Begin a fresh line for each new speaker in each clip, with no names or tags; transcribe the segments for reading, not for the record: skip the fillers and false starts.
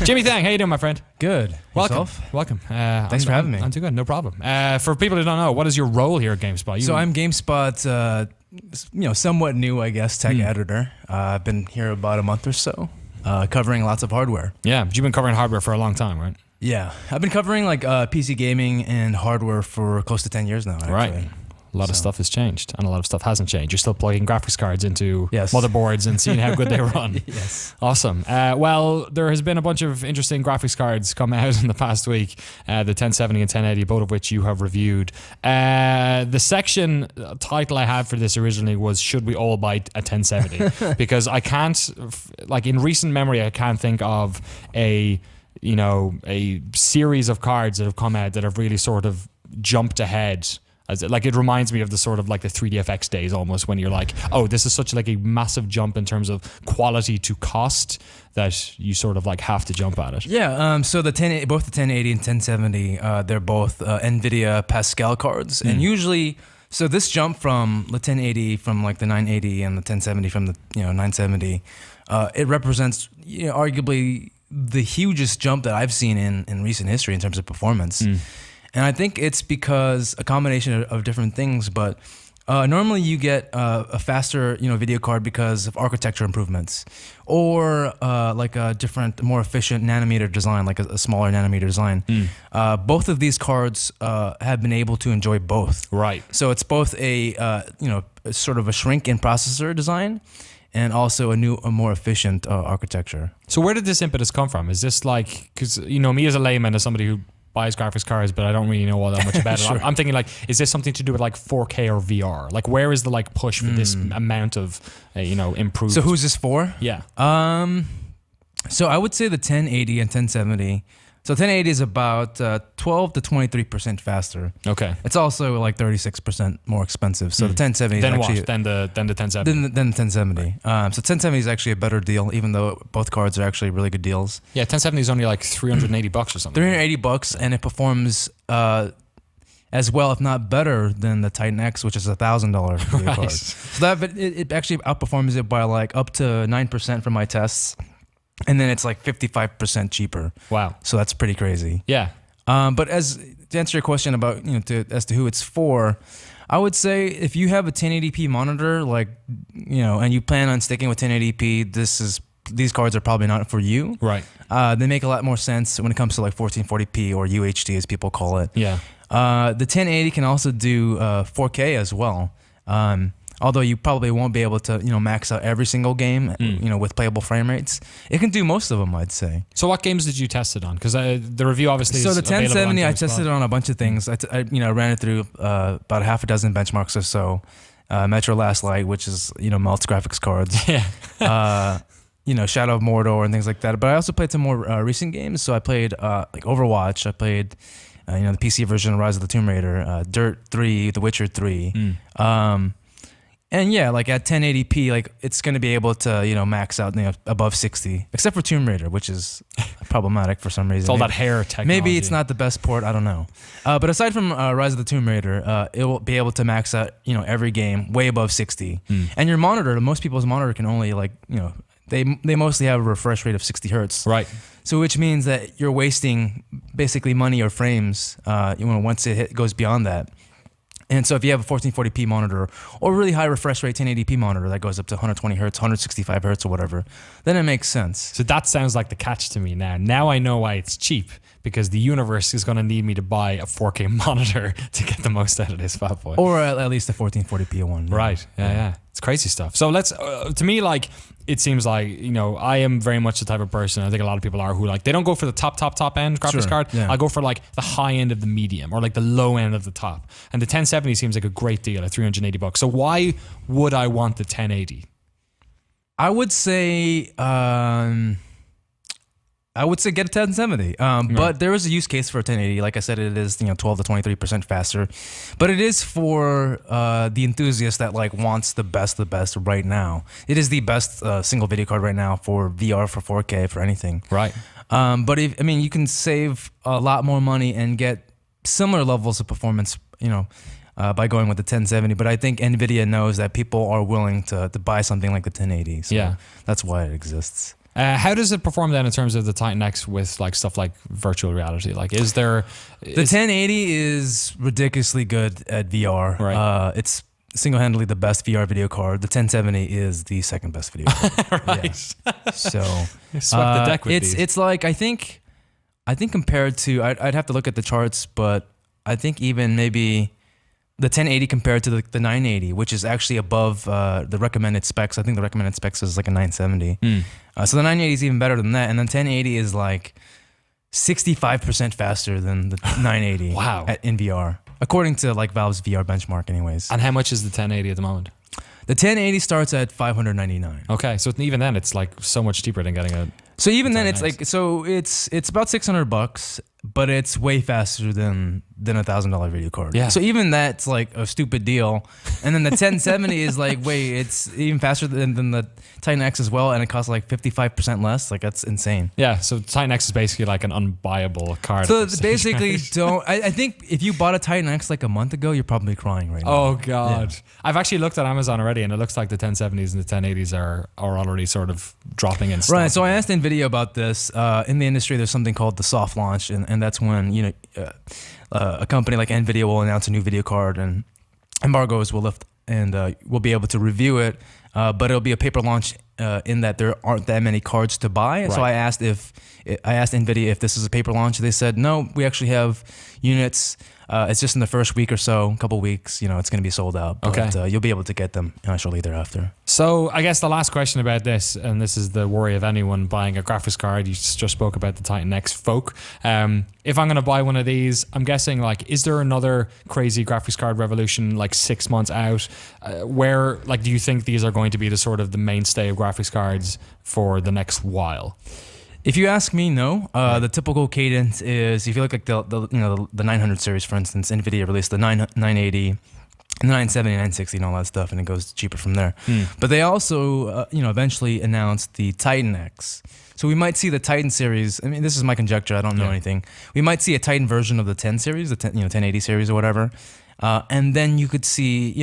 Jimmy Thang, how you doing, my friend?
Good.
Welcome.
Yourself?
Welcome.
Thanks for having me.
I'm too good. No problem. For people who don't know, what is your role here at GameSpot?
So I'm GameSpot's, somewhat new, I guess, tech editor. I've been here about a month or so, covering lots of hardware.
Yeah, but you've been covering hardware for a long time, right?
Yeah, I've been covering like PC gaming and hardware for close to 10 years now. Actually.
Right. A lot of stuff has changed, and a lot of stuff hasn't changed. You're still plugging graphics cards into motherboards and seeing how good they run.
Yes.
Awesome. Well, there has been a bunch of interesting graphics cards come out in the past week, the 1070 and 1080, both of which you have reviewed. The section title I had for this originally was "Should We All Buy a 1070?" Because I can't, like in recent memory, I can't think of a series of cards that have come out that have really sort of jumped ahead. It reminds me of the sort of like the 3DFX days almost, when you're like, oh, this is such like a massive jump in terms of quality to cost that you sort of like have to jump at it.
Yeah. So both the 1080 and 1070, they're both NVIDIA Pascal cards, and usually, so this jump from the 1080 from like the 980 and the 1070 from the 970, it represents arguably the hugest jump that I've seen in recent history in terms of performance. And I think it's because a combination of different things, but normally you get a faster video card because of architecture improvements, or like a different, more efficient nanometer design, like a smaller nanometer design. Both of these cards have been able to enjoy both.
Right.
So it's both a sort of a shrink in processor design, and also a more efficient architecture.
So where did this impetus come from? Is this like, because me as a layman, as somebody who buys graphics cards, but I don't really know all that much about
Sure.
it. I'm thinking like, is this something to do with like 4K or VR? Like, where is the like push for this amount of improved?
So who's this for?
Yeah.
So I would say the 1080 and 1070. So 1080 is about 12 to 23% faster.
Okay.
It's also like 36% more expensive. So the 1070
then
is actually...
what? Then the 1070?
Then the 1070. So 1070 is actually a better deal, even though both cards are actually really good deals.
Yeah, 1070 is only like $380 or something.
$380, and it performs as well, if not better, than the Titan X, which is $1,000 video card. So it actually outperforms it by like up to 9% from my tests. And then it's like 55% cheaper.
Wow. So
that's pretty crazy.
Yeah.
But to answer your question about, as to who it's for, I would say if you have a 1080p monitor, and you plan on sticking with 1080p, these cards are probably not for you.
Right.
They make a lot more sense when it comes to like 1440p or UHD as people call it.
Yeah.
The 1080 can also do 4K as well. Although you probably won't be able to, max out every single game, with playable frame rates. It can do most of them, I'd say.
So what games did you test it on? Because the review obviously
So
is
the 1070, I
GameSpot.
tested it on a bunch of things. I ran it through about half a dozen benchmarks or so. Metro Last Light, which is, Melt's graphics cards.
Yeah.
Shadow of Mordor and things like that. But I also played some more recent games. So I played like Overwatch. I played, the PC version of Rise of the Tomb Raider, Dirt 3, The Witcher 3. And yeah, like at 1080p, like it's going to be able to, max out above 60, except for Tomb Raider, which is problematic for some reason.
It's all that hair technology.
Maybe it's not the best port, I don't know. But aside from Rise of the Tomb Raider, it will be able to max out, every game way above 60. And your monitor, most people's monitor can only they mostly have a refresh rate of 60 hertz.
Right.
So which means that you're wasting basically money or frames, once it goes beyond that. And so if you have a 1440p monitor or really high refresh rate 1080p monitor that goes up to 120 hertz, 165 hertz or whatever, then it makes sense.
So that sounds like the catch to me now. Now I know why it's cheap, because the universe is going to need me to buy a 4K monitor to get the most out of this fat boy.
Or at least a 1440p one.
Right. Yeah. It's crazy stuff. So let's, to me, like, it seems like, I am very much the type of person, I think a lot of people are, who they don't go for the top end graphics card.
Yeah.
I go for like the high end of the medium, or like the low end of the top. And the 1070 seems like a great deal at $380. So why would I want the 1080?
I would say get a 1070. But there is a use case for a 1080. Like I said, it is 12 to 23% faster. But it is for the enthusiast that wants the best right now. It is the best single video card right now for VR, for 4K, for anything.
Right.
But you can save a lot more money and get similar levels of performance, by going with the 1070. But I think NVIDIA knows that people are willing to buy something like the 1080. So that's why it exists.
How does it perform then in terms of the Titan X with like stuff like virtual reality? Like, is there
The 1080 is ridiculously good at VR.
Right.
It's single-handedly the best VR video card. The 1070 is the second best video card.
right?
Yeah. So
Swept the deck with these.
it's like I think compared to I'd have to look at the charts, but I think even maybe the 1080 compared to the 980, which is actually above the recommended specs. I think the recommended specs is like a 970. So the 980 is even better than that, and then 1080 is like 65% faster than the 980.
Wow.
In VR, according to like Valve's VR benchmark, anyways.
And how much is the 1080 at the moment?
The 1080 starts at $599.
Okay, so even then it's like so much cheaper than getting a.
So even then,
That's
it's
nice.
like it's about $600, but it's way faster than $1,000 video card.
Yeah.
So even that's like a stupid deal, and then the 1070 is like, wait, it's even faster than the Titan X as well, and it costs like 55% less. Like that's insane.
Yeah, so Titan X is basically like an unbuyable card.
So
at this
basically,
stage.
I think if you bought a Titan X like a month ago, you're probably crying right now.
Oh god, I've actually looked at Amazon already, and it looks like the 1070s and the 1080s are already sort of dropping in stock.
Right. So I asked NVIDIA about this. In the industry, there's something called the soft launch, and that's when a company like NVIDIA will announce a new video card, and embargoes will lift, and we'll be able to review it. But it'll be a paper launch in that there aren't that many cards to buy.
Right.
So I asked NVIDIA if this is a paper launch. They said no, we actually have units. It's just in the first week or so, couple weeks. It's going to be sold out. But,
Okay.
you'll be able to get them shortly thereafter.
So I guess the last question about this, and this is the worry of anyone buying a graphics card. You just spoke about the Titan X Folk. If I'm going to buy one of these, I'm guessing like, is there another crazy graphics card revolution like 6 months out? Where like, do you think these are going to be the sort of the mainstay of graphics cards for the next while?
If you ask me, no. The typical cadence is if you look like the 900 series, for instance, NVIDIA released the 980, and the 970, 960, and all that stuff, and it goes cheaper from there. But they also, eventually announced the Titan X. So we might see the Titan series. I mean, this is my conjecture. I don't know anything. We might see a Titan version of the 10 series, the 1080 series or whatever, and then you could see,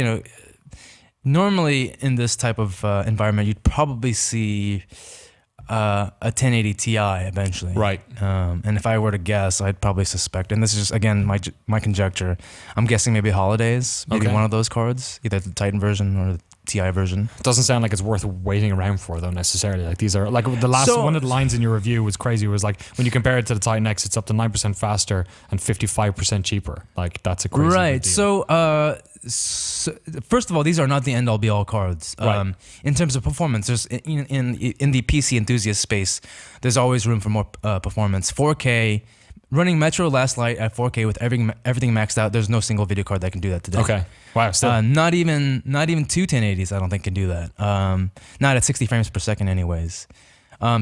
normally in this type of environment, you'd probably see a 1080 Ti eventually.
Right.
And if I were to guess, I'd probably suspect, and this is just again my conjecture, I'm guessing maybe holidays, maybe
Okay.
one of those cards, either the Titan version or the Ti version.
Doesn't sound like it's worth waiting around for though necessarily. Like these are like the last one of the lines in your review was crazy. It was like when you compare it to the Titan X, it's up to 9% faster and 55% cheaper. Like that's a crazy good
Right.
deal.
So first of all, these are not the end all be all cards.
Right.
In terms of performance, there's in the PC enthusiast space, there's always room for more performance. 4K. Running Metro Last Light at 4K with everything maxed out, there's no single video card that can do that today.
Okay. Wow. Still.
Not even two 1080s I don't think can do that. Not at 60 frames per second anyways.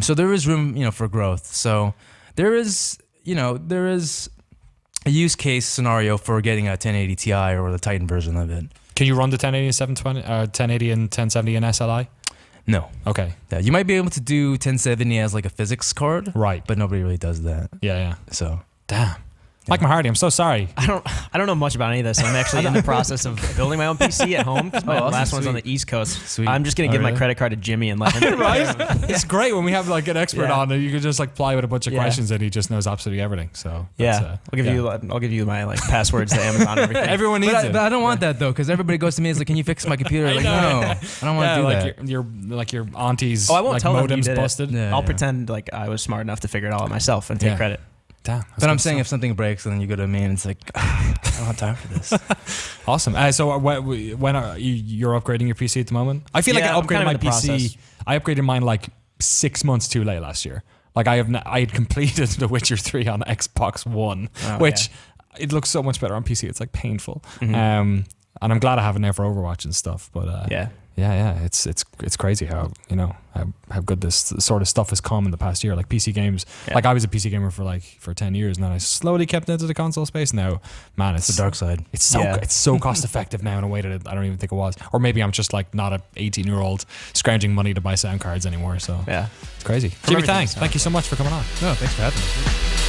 So there is room, for growth. So there is a use case scenario for getting a 1080 Ti or the Titan version of it.
Can you run the 1080 and 720, 1080 and 1070 in SLI?
No.
Okay.
Yeah, you might be able to do 1070 as like a physics card,
Right.
but nobody really does that.
Yeah.
So
Damn. Mike Mahardy, I'm so sorry.
I don't know much about any of this. I'm actually in the process of building my own PC at home. My
awesome,
last one's on
sweet.
the East Coast.
Sweet.
I'm just gonna give my credit card to Jimmy and let him.
Right? It's great when we have like an expert
Yeah.
on and you can just like ply with a bunch of
Yeah.
questions and he just knows absolutely everything. So that's,
Yeah, I'll give you my like passwords to Amazon and everything.
everyone needs
but
it.
I don't want that though, because everybody goes to me and is like, "Can you fix my computer?" Like, no, I don't want to do
like
that.
your auntie's
Oh, I won't
like
tell them you
modem's
did it.
busted.
Yeah.
I'll pretend like I was smart enough to figure it all out myself and take
Yeah.
credit.
Damn. that's
But I'm
good
saying if
stuff.
something breaks, then you go to me and it's like, I don't have time for this.
Awesome. So when are you're upgrading your PC at the moment? I feel like
Yeah,
I
I'm kind
upgraded
of
my
in the
PC.
process.
I upgraded mine like 6 months too late last year. Like I had completed The Witcher 3 on Xbox One,
Oh,
which it looks so much better on PC. It's like painful.
Mhm.
And I'm glad I have it now for Overwatch and stuff. But
Yeah.
yeah, it's crazy how how good this sort of stuff has come in the past year. Like PC games,
Yeah.
like I was a PC gamer for 10 years, and then I slowly kept into the console space. Now, man, it's
It's the dark side.
It's so
Yeah.
it's so cost effective now in a way that I don't even think it was. Or maybe I'm just like not a 18-year-old scrounging money to buy sound cards anymore. So
Yeah.
it's crazy. Jimmy
everything
Thang,
it sounds
thank you so much for coming on.
No, thanks for having me.